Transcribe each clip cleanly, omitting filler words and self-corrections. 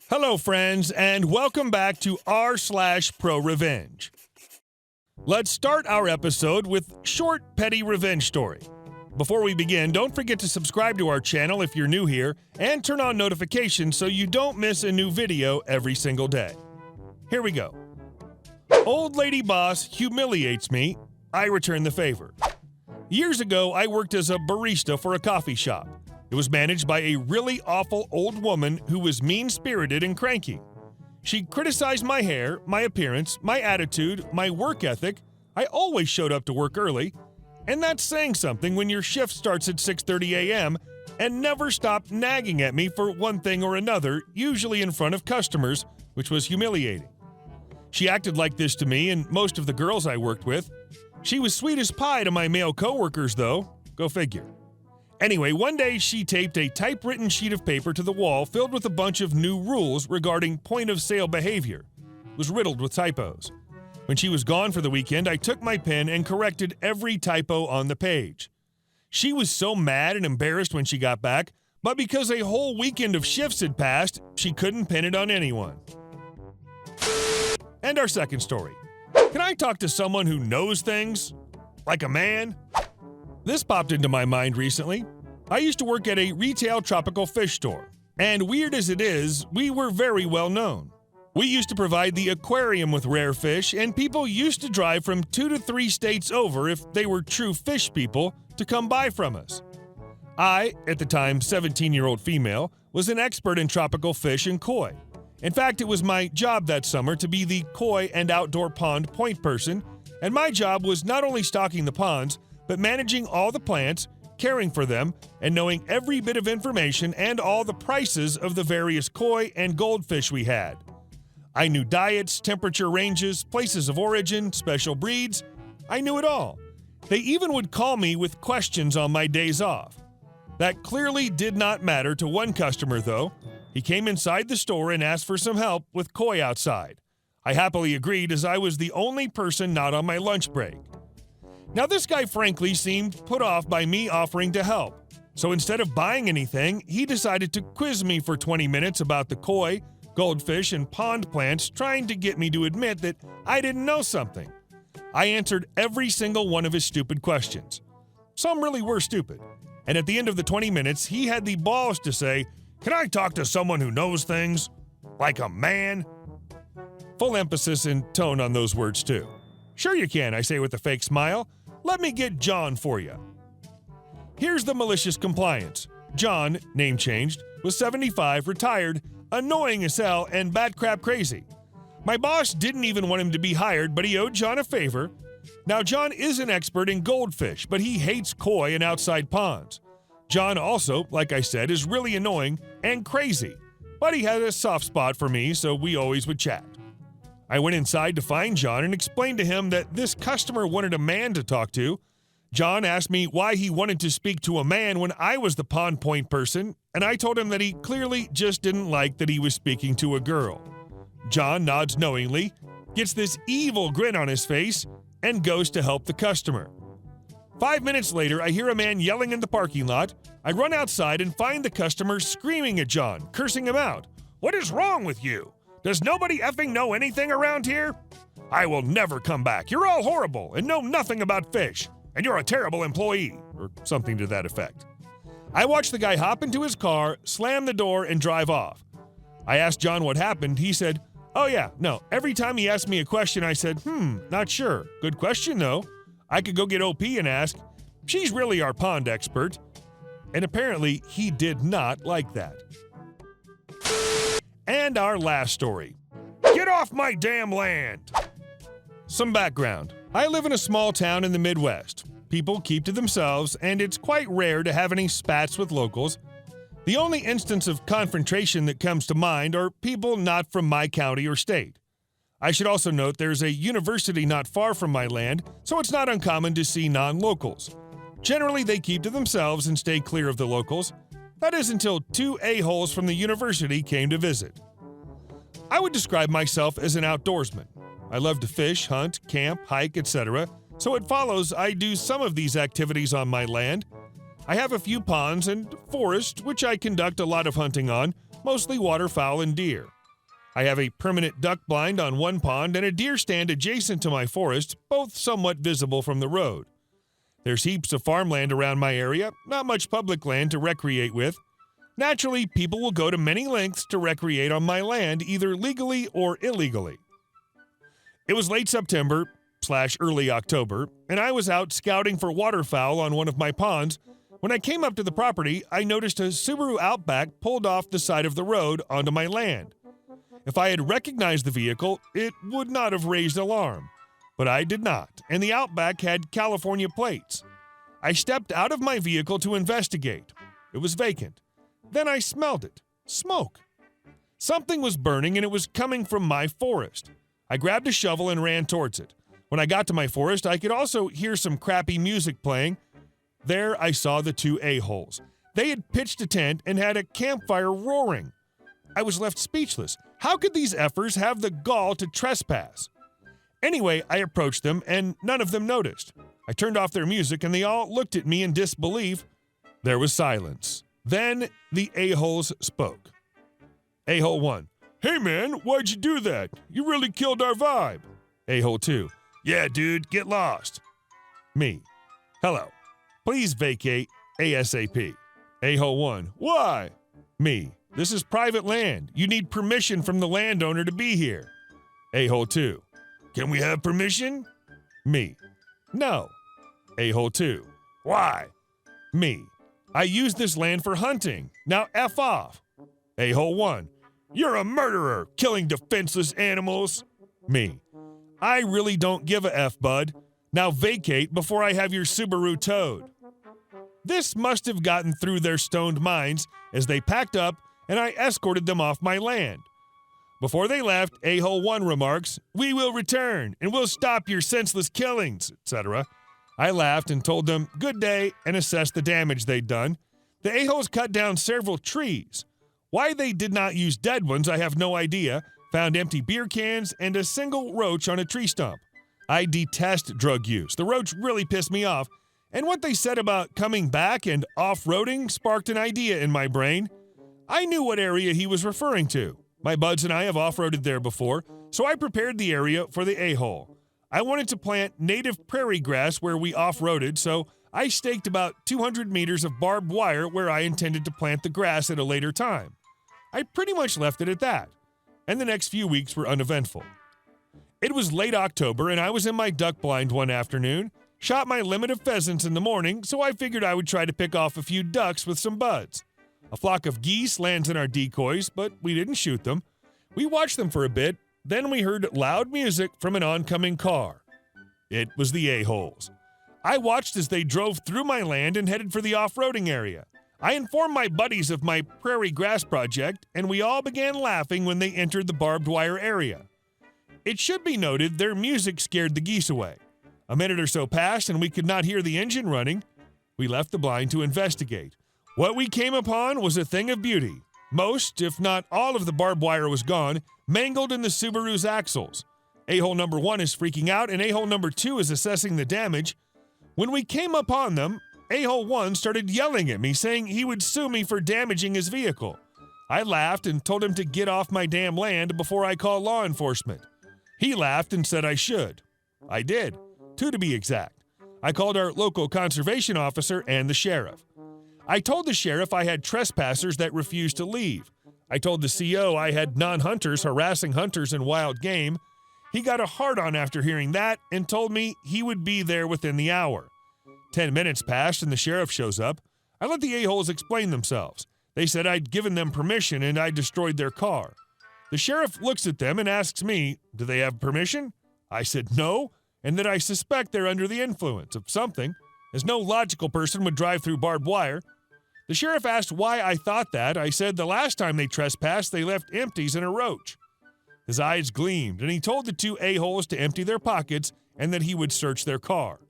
Hello, friends, and welcome back to r/ProRevenge. Let's start our episode with short, petty revenge story. Before we begin, don't forget to subscribe to our channel if you're new here, and turn on notifications so you don't miss a new video every single day. Here we go. Old lady boss humiliates me. I return the favor. Years ago, I worked as a barista for a coffee shop. It was managed by a really awful old woman who was mean-spirited and cranky. She criticized my hair, my appearance, my attitude, my work ethic. I always showed up to work early, and that's saying something when your shift starts at 6:30 a.m. and never stopped nagging at me for one thing or another, usually in front of customers, which was humiliating. She acted like this to me and most of the girls I worked with. She was sweet as pie to my male coworkers, though. Go figure. Anyway, one day she taped a typewritten sheet of paper to the wall filled with a bunch of new rules regarding point-of-sale behavior. It was riddled with typos. When she was gone for the weekend, I took my pen and corrected every typo on the page. She was so mad and embarrassed when she got back, but because a whole weekend of shifts had passed, she couldn't pin it on anyone. And our second story. Can I talk to someone who knows things? Like a man? This popped into my mind recently. I used to work at a retail tropical fish store, and weird as it is, we were very well known. We used to provide the aquarium with rare fish, and people used to drive from 2 to 3 states over if they were true fish people to come buy from us. I, at the time 17-year-old female, was an expert in tropical fish and koi. In fact, it was my job that summer to be the koi and outdoor pond point person, and my job was not only stocking the ponds, but managing all the plants, caring for them, and knowing every bit of information and all the prices of the various koi and goldfish we had. I knew diets, temperature ranges, places of origin, special breeds. I knew it all. They even would call me with questions on my days off. That clearly did not matter to one customer, though. He came inside the store and asked for some help with koi outside. I happily agreed as I was the only person not on my lunch break. Now, this guy frankly seemed put off by me offering to help. So instead of buying anything, he decided to quiz me for 20 minutes about the koi, goldfish, and pond plants, trying to get me to admit that I didn't know something. I answered every single one of his stupid questions. Some really were stupid. And at the end of the 20 minutes, he had the balls to say, "Can I talk to someone who knows things? Like a man?" Full emphasis and tone on those words, too. "Sure you can," I say with a fake smile. "Let me get John for you." Here's the malicious compliance. John, name changed, was 75, retired, annoying as hell, and bat crap crazy. My boss didn't even want him to be hired, but he owed John a favor. Now, John is an expert in goldfish, but he hates koi and outside ponds. John also, like I said, is really annoying and crazy, but he had a soft spot for me, so we always would chat. I went inside to find John and explained to him that this customer wanted a man to talk to. John asked me why he wanted to speak to a man when I was the pond point person, and I told him that he clearly just didn't like that he was speaking to a girl. John nods knowingly, gets this evil grin on his face, and goes to help the customer. 5 minutes later, I hear a man yelling in the parking lot. I run outside and find the customer screaming at John, cursing him out. "What is wrong with you? Does nobody effing know anything around here? I will never come back. You're all horrible and know nothing about fish, and you're a terrible employee," or something to that effect. I watched the guy hop into his car, slam the door, and drive off. I asked John what happened. He said, "Oh yeah, no, every time he asked me a question, I said, not sure. Good question, though. I could go get OP and ask. She's really our pond expert." And apparently, he did not like that. And our last story. Get off my damn land! Some background. I live in a small town in the Midwest. People keep to themselves, and it's quite rare to have any spats with locals. The only instance of confrontation that comes to mind are people not from my county or state. I should also note there's a university not far from my land, so it's not uncommon to see non-locals. Generally, they keep to themselves and stay clear of the locals. That is until 2 a-holes from the university came to visit. I would describe myself as an outdoorsman. I love to fish, hunt, camp, hike, etc., so it follows I do some of these activities on my land. I have a few ponds and forest, which I conduct a lot of hunting on, mostly waterfowl and deer. I have a permanent duck blind on one pond and a deer stand adjacent to my forest, both somewhat visible from the road. There's heaps of farmland around my area, not much public land to recreate with. Naturally, people will go to many lengths to recreate on my land, either legally or illegally. It was late September/early October, and I was out scouting for waterfowl on one of my ponds. When I came up to the property, I noticed a Subaru Outback pulled off the side of the road onto my land. If I had recognized the vehicle, it would not have raised alarm. But I did not, and the Outback had California plates. I stepped out of my vehicle to investigate. It was vacant. Then I smelled it. Smoke. Something was burning and it was coming from my forest. I grabbed a shovel and ran towards it. When I got to my forest, I could also hear some crappy music playing. There I saw the two a-holes. They had pitched a tent and had a campfire roaring. I was left speechless. How could these effers have the gall to trespass? Anyway, I approached them and none of them noticed. I turned off their music and they all looked at me in disbelief. There was silence. Then the a-holes spoke. A-hole 1. Hey man, why'd you do that? You really killed our vibe. A-hole 2. Yeah, dude, get lost. Me. Hello. Please vacate ASAP. A-hole 1. Why? Me. This is private land. You need permission from the landowner to be here. A-hole 2. Can we have permission? Me. No. A-hole 2. Why? Me. I use this land for hunting. Now F off. A-hole 1. You're a murderer, killing defenseless animals. Me. I really don't give a F, bud. Now vacate before I have your Subaru towed. This must have gotten through their stoned minds as they packed up and I escorted them off my land. Before they left, A-hole 1 remarks, "We will return and we'll stop your senseless killings," etc. I laughed and told them good day and assessed the damage they'd done. The a-holes cut down several trees. Why they did not use dead ones, I have no idea. Found empty beer cans and a single roach on a tree stump. I detest drug use. The roach really pissed me off. And what they said about coming back and off-roading sparked an idea in my brain. I knew what area he was referring to. My buds and I have off-roaded there before, so I prepared the area for the a-hole. I wanted to plant native prairie grass where we off-roaded, so I staked about 200 meters of barbed wire where I intended to plant the grass at a later time. I pretty much left it at that, and the next few weeks were uneventful. It was late October, and I was in my duck blind one afternoon, shot my limit of pheasants in the morning, so I figured I would try to pick off a few ducks with some buds. A flock of geese lands in our decoys, but we didn't shoot them. We watched them for a bit, then we heard loud music from an oncoming car. It was the a-holes. I watched as they drove through my land and headed for the off-roading area. I informed my buddies of my prairie grass project, and we all began laughing when they entered the barbed wire area. It should be noted their music scared the geese away. A minute or so passed and we could not hear the engine running. We left the blind to investigate. What we came upon was a thing of beauty. Most, if not all of the barbed wire was gone, mangled in the Subaru's axles. A-hole number 1 is freaking out and a-hole number 2 is assessing the damage. When we came upon them, a-hole 1 started yelling at me, saying he would sue me for damaging his vehicle. I laughed and told him to get off my damn land before I call law enforcement. He laughed and said I should. I did, 2 to be exact. I called our local conservation officer and the sheriff. I told the sheriff I had trespassers that refused to leave. I told the CO I had non-hunters harassing hunters and wild game. He got a hard-on after hearing that and told me he would be there within the hour. 10 minutes passed and the sheriff shows up. I let the a-holes explain themselves. They said I'd given them permission and I destroyed their car. The sheriff looks at them and asks me, do they have permission? I said no, and that I suspect they're under the influence of something, as no logical person would drive through barbed wire. The sheriff asked why I thought that. I said the last time they trespassed, they left empties and a roach. His eyes gleamed, and he told the 2 a-holes to empty their pockets and that he would search their car.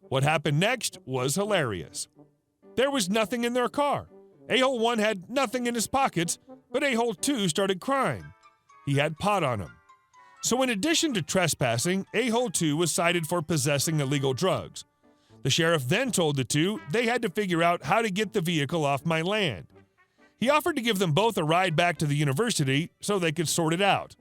What happened next was hilarious. There was nothing in their car. A-hole 1 had nothing in his pockets, but a-hole 2 started crying. He had pot on him. So in addition to trespassing, a-hole 2 was cited for possessing illegal drugs. The sheriff then told the 2 they had to figure out how to get the vehicle off my land. He offered to give them both a ride back to the university so they could sort it out.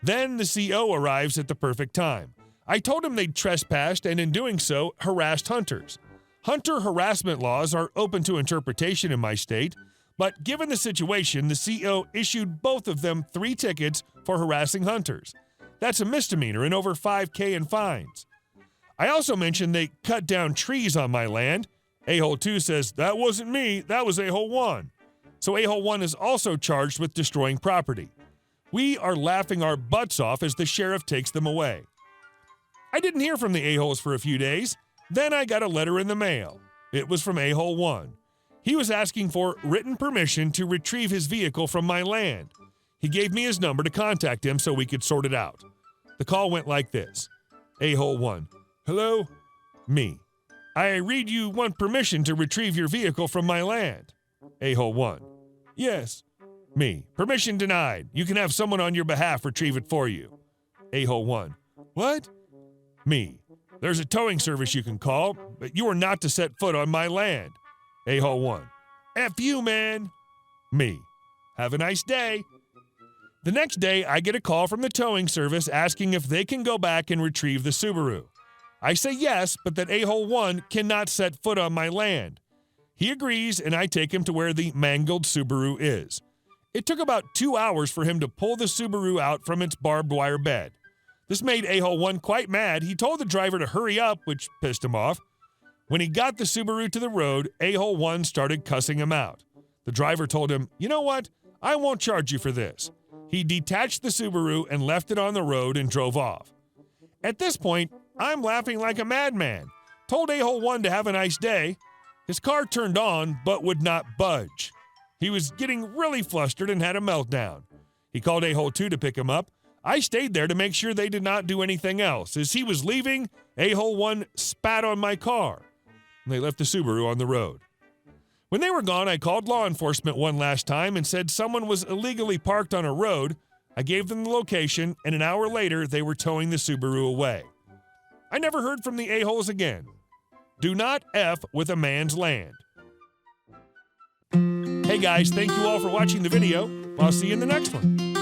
Then the CO arrives at the perfect time. I told him they'd trespassed and in doing so, harassed hunters. Hunter harassment laws are open to interpretation in my state, but given the situation, the CO issued both of them 3 tickets for harassing hunters. That's a misdemeanor and over $5,000 in fines. I also mentioned they cut down trees on my land. A-hole 2 says, "That wasn't me, that was A-hole 1. So A-hole 1 is also charged with destroying property. We are laughing our butts off as the sheriff takes them away. I didn't hear from the a-holes for a few days. Then I got a letter in the mail. It was from A-hole 1. He was asking for written permission to retrieve his vehicle from my land. He gave me his number to contact him so we could sort it out. The call went like this. A-hole 1. Hello? Me. I read you want permission to retrieve your vehicle from my land. A-hole 1. Yes. Me. Permission denied. You can have someone on your behalf retrieve it for you. A-hole 1. What? Me. There's a towing service you can call, but you are not to set foot on my land. A-hole 1. F you, man. Me. Have a nice day. The next day, I get a call from the towing service asking if they can go back and retrieve the Subaru. I say yes, but that A-hole 1 cannot set foot on my land. He agrees, and I take him to where the mangled Subaru is. It took about 2 hours for him to pull the Subaru out from its barbed wire bed. This made A-hole 1 quite mad. He told the driver to hurry up, which pissed him off. When he got the Subaru to the road, A-hole 1 started cussing him out. The driver told him, "You know what? I won't charge you for this." He detached the Subaru and left it on the road and drove off. At this point, I'm laughing like a madman. Told A-hole 1 to have a nice day. His car turned on, but would not budge. He was getting really flustered and had a meltdown. He called A-hole 2 to pick him up. I stayed there to make sure they did not do anything else. As he was leaving, A-hole 1 spat on my car. They left the Subaru on the road. When they were gone, I called law enforcement one last time and said someone was illegally parked on a road. I gave them the location, and an hour later, they were towing the Subaru away. I never heard from the a-holes again. Do not F with a man's land. Hey guys, thank you all for watching the video. I'll see you in the next one.